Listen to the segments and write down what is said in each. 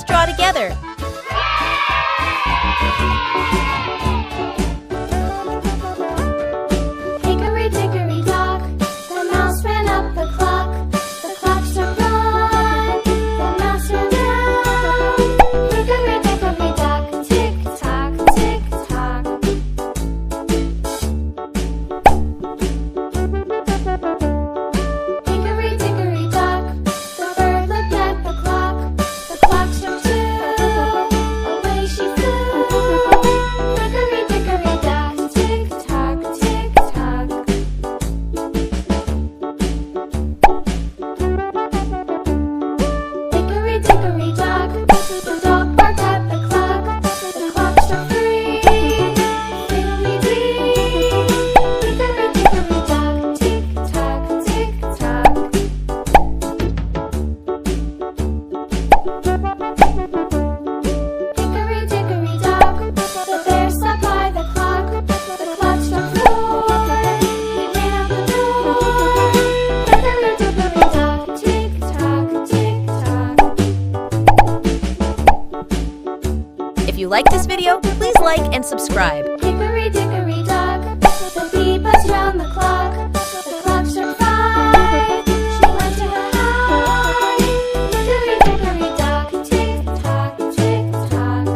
Let's draw together. Hickory dickory dock, the mouse ran up the clock. The clock struck one, the mouse ran down. Hickory dickory dock, tick tock, tick tock. Hickory dickory dock, the bird looked at the clock. The clock struck two, away she flew. Hickory dickory dock, tick tock, tick tock. Hickory dickory dock, the dog barked at the clock. The clock struck three, fiddly-dee. Hickory dickory dock, tick tock, tick tock. Hickory dickory dock, the bear sat by the clock. The clock struck four, he ran out the door. Hickory dickory dock, tick tock, tick tock. If you like this video, please like and subscribe. Hickory dickory dock, the bee buzzed round the clock. The clock struck five, she went to her hive. Hickory dickory dock, tick tock, tick tock.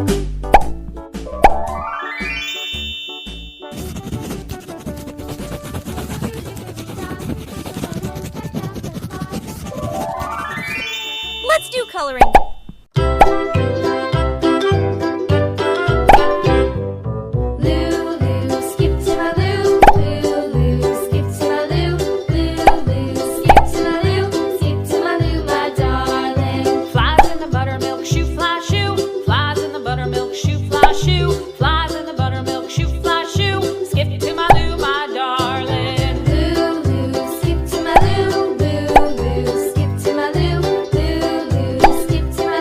Let's do coloring. Lulu, skip to my loo. Lulu, skip to my loo. Lulu, skip to my loo. Skip to my loo, my darling. Flies in the buttermilk shoe, fly shoe. Flies in the buttermilk shoe, fly shoe. Flies in the buttermilk shoe, fly shoe. Skip to my loo, my darling. Lulu, skip to my loo. Lulu, skip to my loo. Lulu, skip to my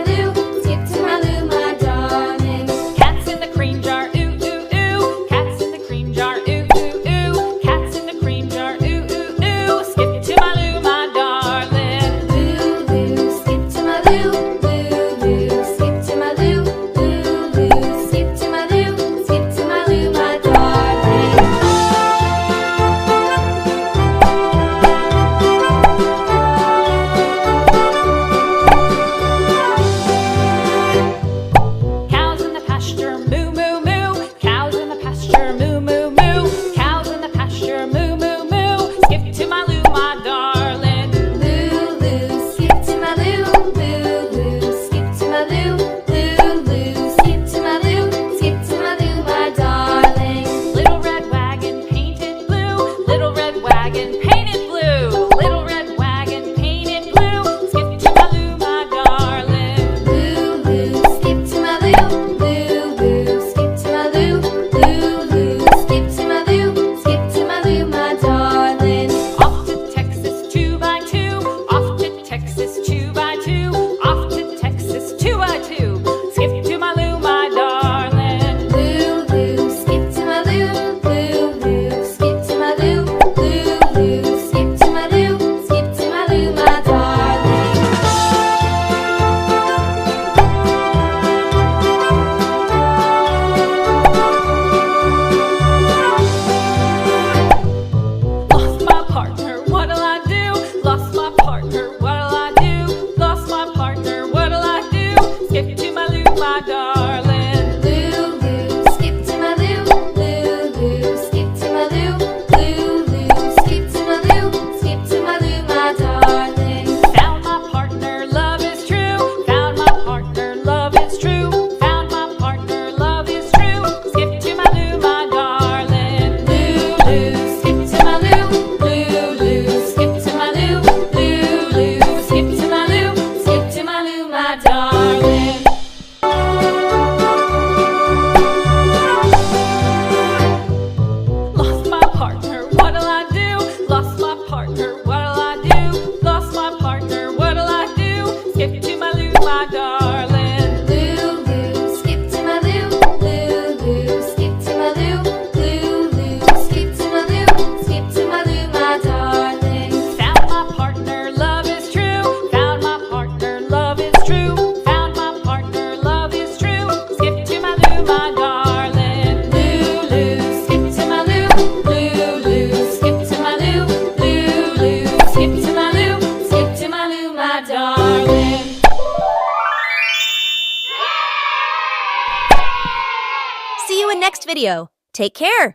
next video. Take care.